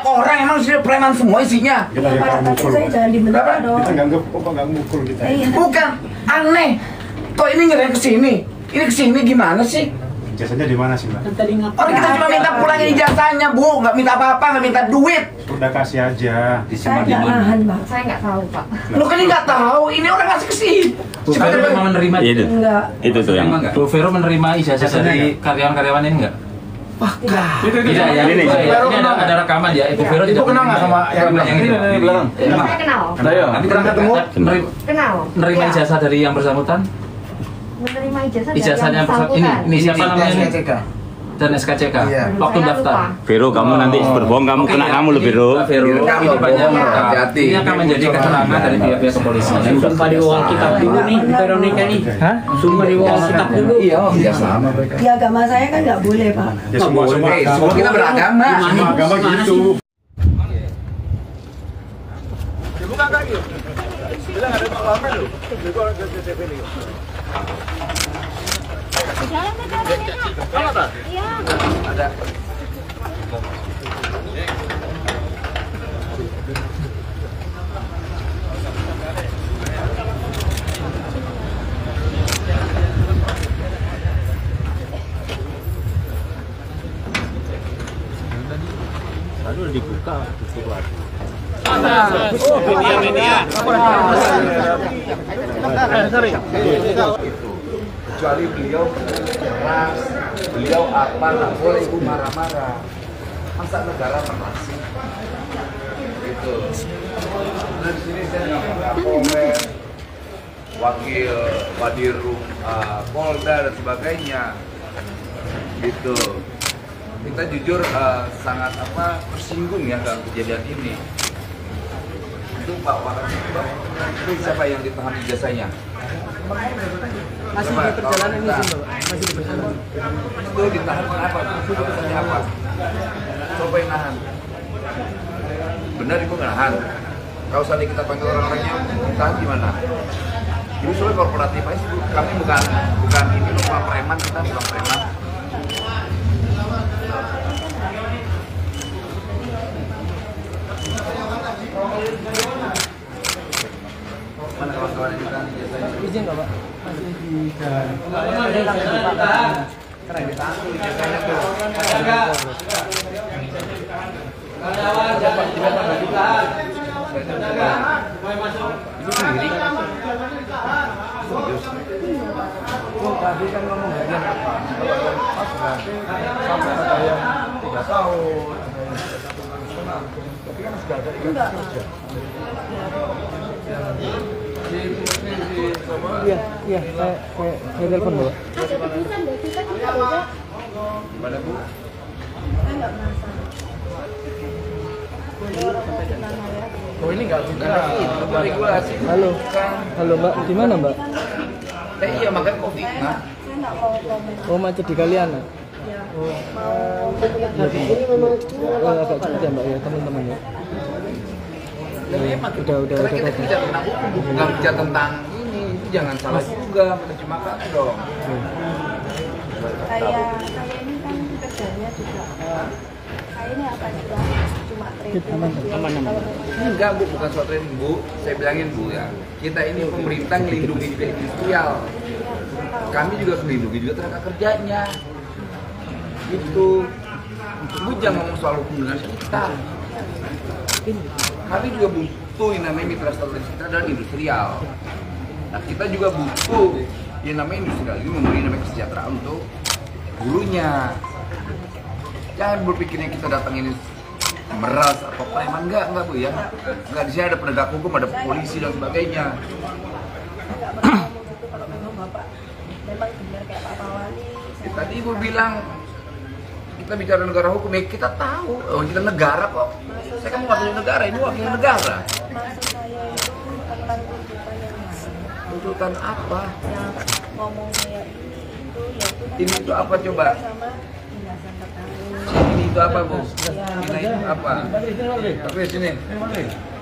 orang emang sudah preman semua isinya. Pak, kaki saya jangan dibentak dong. Kita nggak mukul kita. Bukan, aneh. Kok ini nggak kesini? Ini kesini gimana sih? Ijazahnya di mana sih, Mbak? Orang kita cuma minta pulangin ijazahnya, Bu. Nggak minta apa-apa, nggak minta duit. Udah kasih aja. Saya nggak nahan, Pak. Saya nggak tahu, Pak. Lu kan nggak tahu, ini orang ngasih kesini. Bu Vero memang menerima Itu. Enggak. Itu tuh yang. Bu Vero menerima ijazah dari karyawan-karyawan ini enggak? Wah, Tidak ya. Ini. Ini ada rekaman ya. Ibu Vero tidak kenal nggak sama yang ini belakang? Saya kenal. Nanti pernah ketemu? Kenal. Menerima Iya. ijazah dari yang bersangkutan? Menerima ijazah Ijazahnya dari yang bersangkutan. ini siapa namanya ini? SKCK. Dan SKCK. Iya. Waktu Saya daftar. lupa. Vero, kamu nanti berbohong, kamu Oke, kena ya. kamu loh, Ini Vero. Mbak Vero, Iya, ini kalau banyak bohong, mereka. hati-hati. Ini akan menjadi keterangan dari pihak-pihak kepolisian. Sumpah di bawah kitab dulu nih, Veronica nih. Hah? Sumpah di bawah kitab dulu. Iya, Om. Ya sama mereka. Di agama saya kan nggak boleh, Pak. Ya semua Semua kita beragama. semua agama gitu. Bukan kaki. Bilang ada Pak Wamen loh. Itu orang ke CCTV nih. Iya. Ada. Baru dibuka, dikeluar. Kecuali beliau keras, beliau apa nggak boleh ibu marah-marah. Masa negara keras sih? Gitu. Nah di sini saya dengan Kapolres, Wakil Wadirum Polda dan sebagainya. Gitu. Kita jujur sangat tersinggung ya dalam kejadian ini. Itu Pak itu siapa yang ditahan ijazahnya? Masih di perjalanan ini sih, Pak. Masih di perjalanan. Itu ditahan kenapa? Alasannya apa? Coba yang nahan. Benar ibu nggak nahan. Kalau seandainya kita panggil orang-orangnya, ditahan gimana? Ini soalnya korporatif aja sih, Bu. Kami bukan ini bukan preman, kita bukan preman. Mana kawan-kawan yang ditahan ijazahnya? Izin nggak, Pak? Masih di jalan. Karena yang ditahan tuh ijazahnya tuh. Itu sendiri. Serius. Oh, tadi kan ngomong harian apa? Pas kan sampai ada yang 3 tahun, ada yang 1 tahun setengah. Tapi kan sudah ada ikat kerja. Iya, saya telepon dulu. Gimana Bu? Oh, ini nggak Bukan itu regulasi. Halo, Mbak, di mana Mbak? Iya makanya COVID. Nah, Oh, macet di Kaliana. Oh, ini memang agak cepet ya Mbak ya, teman-teman ya. Udah karena kita bicara tentang hukum, bukan bicara tentang ini. Itu jangan salah juga, menerjemahkan dong. Saya ini kan kerjanya juga. Saya ini apa juga cuma training. Enggak Bu, bukan soal training Bu. Saya bilangin Bu ya, kita ini pemerintah melindungi dunia industrial. Kami juga melindungi juga tenaga kerjanya. Itu Bu jangan ngomong soal hukum dengan kita. Kami juga butuh yang namanya mitra strategis kita adalah industrial. Nah kita juga butuh yang namanya industrial ini memberi namanya kesejahteraan untuk burunya. Jangan berpikirnya kita datang ini meras atau preman, enggak Bu ya. Enggak, di sini ada penegak hukum, ada polisi dan sebagainya. Kalau memang Bapak memang benar kayak Pak Wali. Ya, tadi Ibu bilang kita bicara negara hukum, ya kita tahu, kita negara kok. Saya kan wakil negara, ini wakil negara. Maksud saya itu tentang tuntutan yang mana? Tuntutan apa? Yang ngomong kayak itu yaitu kan Ini itu apa coba? sama belasan terkait. Ini itu apa Bu? Ya, Ini itu apa? Tapi sini.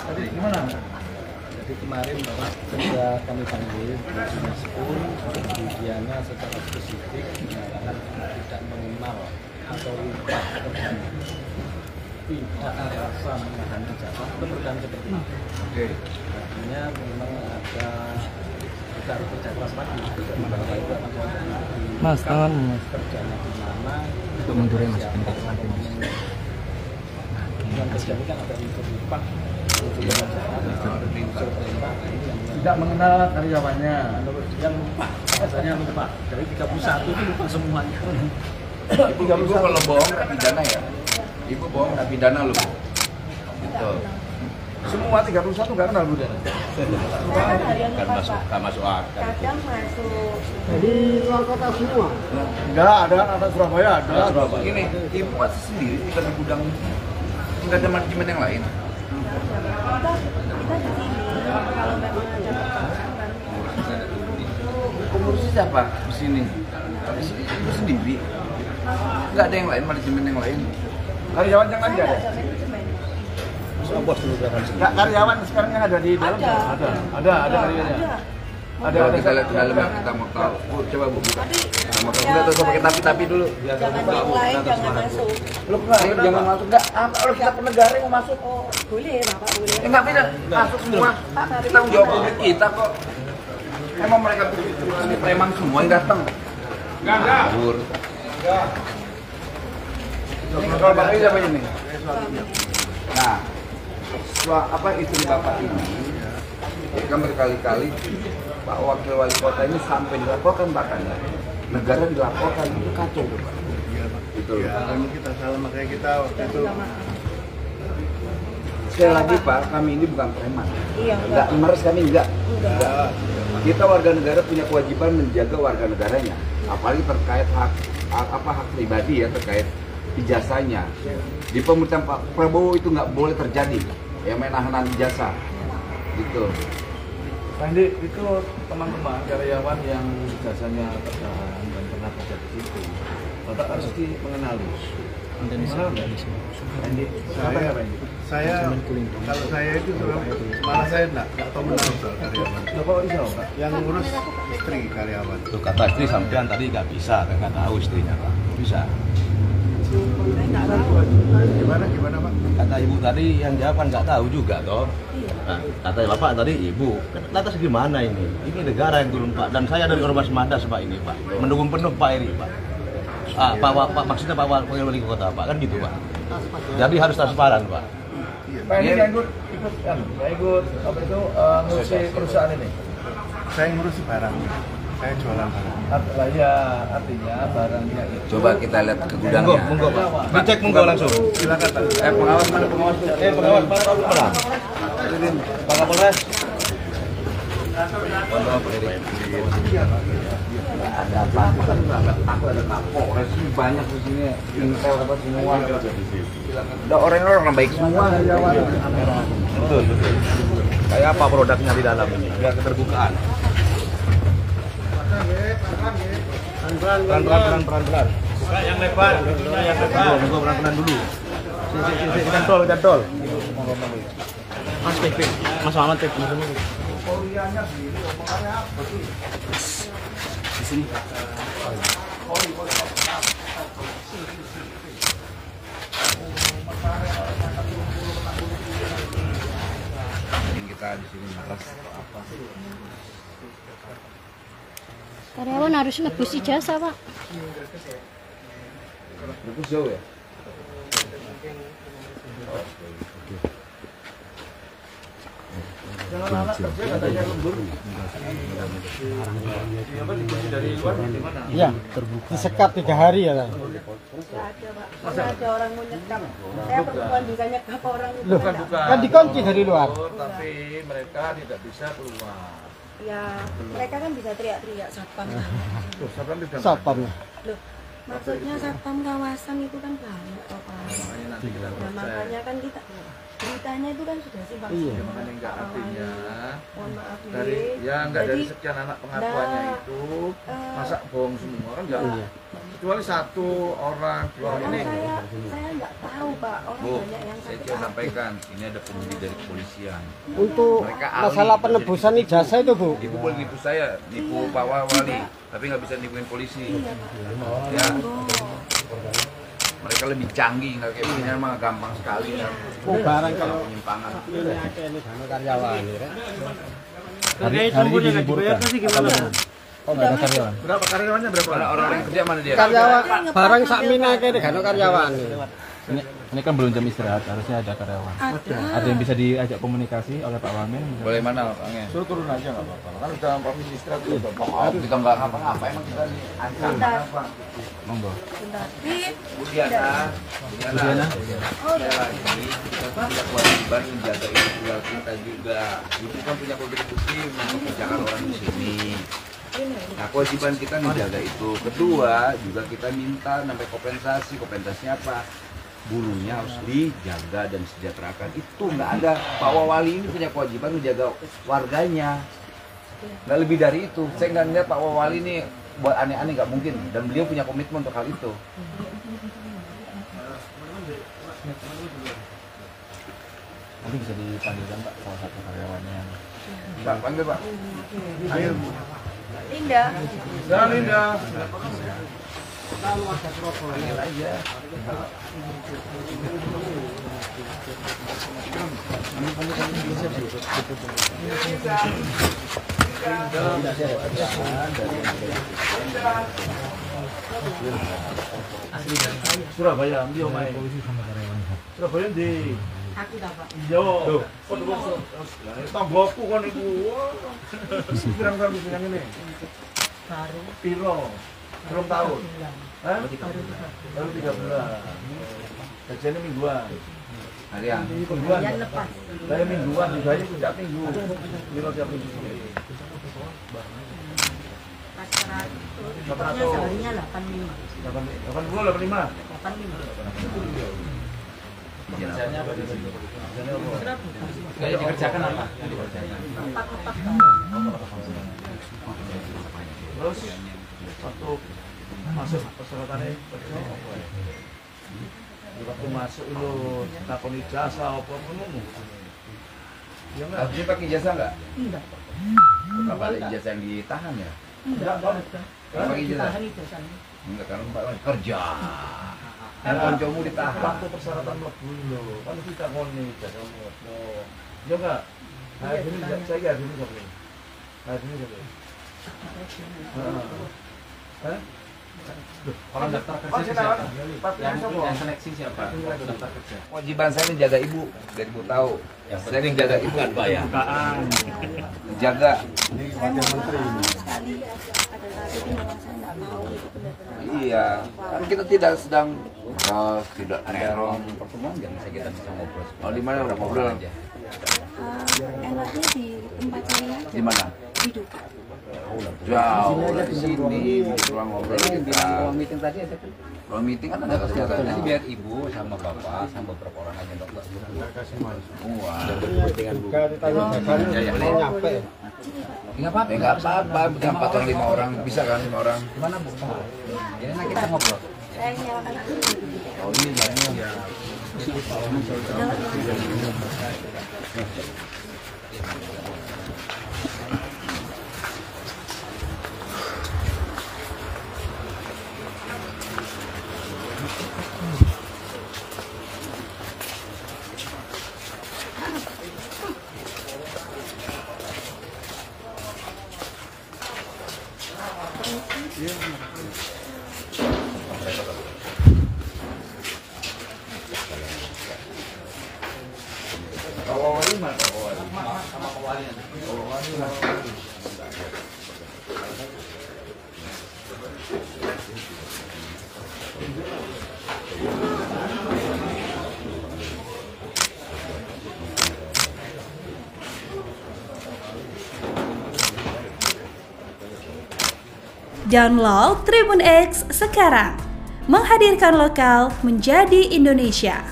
Tadi gimana? Jadi kemarin Bapak sudah kami panggil meskipun kemudiannya secara spesifik menyatakan tidak mengenal atau lupa kerjanya. tidak rasa menahan ijazah itu merupakan seperti itu. Oke. Artinya memang ada kita harus kerja keras lagi bahwa itu akan jadi Mas, tangan Mas. kerjanya di mana Untuk mundurin Mas. yang kerja ini kan ada unsur upah, unsur perintah, ini yang Tidak mengenal karyawannya. yang lupa, biasanya lupa. Dari 31 itu lupa semuanya. Ibu kalau bohong nggak pidana ya? Ibu bohong nggak pidana loh. Gitu. Semua 31 nggak kenal Bu Dana. Kadang harian lupa Pak. Nggak masuk akal. Kadang masuk. Jadi luar kota semua. Enggak, ada Surabaya ada. Ini ibu masih sendiri tinggal di gudang ini. Nggak ada manajemen yang lain. Kita di sini kalau memang ada perkembangan Pengurusnya siapa di sini? Di sini ibu sendiri. Nggak ada yang lain, manajemen yang lain. Karyawan yang lain nggak ada. ada manajemen. Nggak, karyawan sekarang yang ada di dalam ada karyawannya. Ada. Kalau kita lihat ke dalam ya, kita mau tahu. Bu, coba Bu buka. Kita mau tahu. Kita tuh pakai tapi dulu. Jangan yang lain jangan masuk. Lu jangan masuk enggak? Kalau kita penegara yang mau masuk. Oh, boleh Bapak boleh. Enggak beda. Masuk semua. Kita tanggung jawab publik kita kok. Emang mereka preman semua yang datang. Enggak ada. Kalau Bapak ini siapa ini? Nah, apa istri Bapak ini? Ya kan berkali-kali Pak Wakil Wali Kota ini sampai dilaporkan bahkan negara dilaporkan itu kacau tuh Pak. Gitu loh. Kita salah makanya kita waktu itu Sekali lagi Pak, kami ini bukan preman. Iya, Enggak meres kami enggak. Kita warga negara punya kewajiban menjaga warga negaranya. Apalagi terkait hak pribadi ya, terkait ijazahnya. Di pemerintahan Pak Prabowo itu nggak boleh terjadi yang main nahan ijazah. Gitu. Pak Andi, itu teman-teman karyawan yang jasanya tertahan dan pernah kerja di situ, Bapak harus mengenali. Mengenal nggak? Andi, saya kalau saya itu malah saya nggak tahu menang soal karyawan. Bapak bisa Pak? Yang ngurus istri karyawan. Tuh kata istri sampean tadi nggak bisa, nggak tahu istrinya Pak. Bisa. Gimana Pak? Kata ibu tadi yang jawab kan nggak tahu juga toh. Nah, kata bapak tadi ibu, lantas gimana ini? Ini negara yang turun Pak, dan saya dari Ormas Mandas Pak ini Pak, mendukung penuh Pak Eri Pak. Pak maksudnya Pak Wakil Wali Kota Pak, kan gitu Pak. Jadi harus transparan Pak. Pak ini nggak ikut apa itu ngurusi perusahaan ini? Saya ngurus barang. Saya jualan barang. Artinya barangnya itu. Coba kita lihat ke gudangnya. Monggo Pak. Dicek monggo langsung. Silakan Pak. Pengawas mana pengawas? Pengawas Pak Kapolres. Pak Kapolres. Ada apa? Kan ada Kapolres banyak di sini. Intel apa semua. Ada orang-orang baik semua. Betul. Kayak apa produknya di dalam ini? Biar keterbukaan. Pelan-pelan. Yang lebar, yang lebar. Tunggu pelan-pelan dulu. Cantol. Mas Pik. Mas Muhammad Pik. Di sini. Kita di sini malas apa? Karyawan harus nebus ijazah, Pak. Itu jauh ya? Jangan anak kerja katanya lembur. Dari luar di mana? Iya, disekat 3 hari ya kan. Nggak ada Pak. Nggak ada orang mau nyekap. Saya perempuan bisa nyekap orang itu. Loh, nggak. kan dikunci dari luar. Tapi mereka tidak bisa keluar. Ya, mereka kan bisa teriak-teriak satpam. Tuh, siapa tidak? Satpam. Loh, maksudnya satpam kawasan itu kan banyak Pak. Nah, makanya kan kita beritanya itu kan sudah simpang siur. Makanya enggak artinya Mohon maaf dari nih. ya enggak dari Jadi, sekian anak pengakuannya nah, itu masa bohong semua kan enggak. Kecuali 1 orang, 2 orang ini. saya nggak tahu Pak, orang Bu, banyak yang saya sakit coba hati. sampaikan, ini ada penyelidik dari kepolisian. Untuk Mereka ahli. masalah penebusan ijazah itu, Bu. Ibu boleh nipu saya, nipu Pak Wali, tapi nggak bisa nipuin polisi. Iya Pak. Ya, Monggo. mereka lebih canggih, nggak kayak begini mah gampang sekali ya. Barang kalau penyimpangan. ini karyawan ya. Hari ini diliburkan. Oh, nggak ada karyawan. Berapa karyawannya berapa? Orang yang kerja mana dia? Karyawan barang sak mina kene gak ono karyawan. Ini kan belum jam istirahat, harusnya ada karyawan. Ada yang bisa diajak komunikasi oleh Pak Wamen? Boleh mana Pak Nge? Suruh turun aja nggak apa-apa. Kan udah posisi istirahat itu. Kita nggak ngapa-ngapa, emang kita nih Bentar. apa? Monggo. Bentar. Budiana, saya lagi kita punya kewajiban menjaga individual kita juga. Ibu kan punya kontribusi untuk menjaga orang di sini. Nah, kewajiban kita menjaga itu. Kedua, juga kita minta sampai kompensasi. Kompensasinya apa? Burunya harus dijaga dan disejahterakan. Itu nggak ada. Pak Wawali ini punya kewajiban menjaga warganya. Nggak lebih dari itu. Saya nggak lihat Pak Wawali ini buat aneh-aneh, nggak mungkin. Dan beliau punya komitmen untuk hal itu. Nanti bisa dipanggilkan Pak salah satu karyawannya. Pak, panggil Pak. Ayo. Linda. Dah Linda. Panggil aja. Surabaya, dia main. Surabaya di. Aku dapat. Yo. Tanggoku kan iku. Pirang-pirang yang ini. Baru. Piro? Belum tahun. Hah? Baru 13. Gajiannya mingguan. Harian. Mingguan. Yang lepas. Saya mingguan juga aja setiap minggu. Piro tiap minggu. Pasaran. Pokoknya seharinya 85. 85. 85. Kerjanya apa? Yang dikerjakan apa? Kotak-kotak. Terus waktu masuk persyaratannya waktu masuk lu takon ijazah apa ngono. Ya enggak? Harusnya pakai ijazah nggak? Enggak. Apa ada ijazah yang ditahan ya? Enggak, Bang. Pakai ijazah? Tahan ijazahnya. Enggak, karena Mbak kerja. Kan koncomu ditahan. Waktu persyaratan mlebu lho, kan kita ngoni ijazah mlebu. Ya enggak? Nah, ini saya hari ini sampai. Hari ini sampai. Hah? Orang daftar kerja siapa? Yang seleksi siapa? Daftar kerja. Kewajiban saya menjaga ibu, biar ibu tahu. Saya menjaga ibu kan Pak ya. Menjaga. Saya mau sekali pada saat itu memang saya nggak mau itu benar-benar. Iya, kan kita tidak sedang tidak terong pertemuan, jangan saya kita bisa ngobrol. Oh, di mana udah ngobrol aja? Enaknya di tempat saya aja. Di mana? Di Duka. Jauh di sini, ruang ngobrol kita. Ruang meeting tadi ada kan? Ruang meeting kan ada kesehatan. Nanti biar ibu sama bapak sama beberapa orang aja dokter. Semua. Juga ditanya jawabannya nyampe. Enggak apa-apa, enggak apa-apa. Bukan 4 orang 5 orang, bisa kan 5 orang? Gimana Bu? Ini nanti kita ngobrol. Saya nyalakan aja. Oh, ini jalannya. Download Tribun X sekarang, menghadirkan lokal menjadi Indonesia.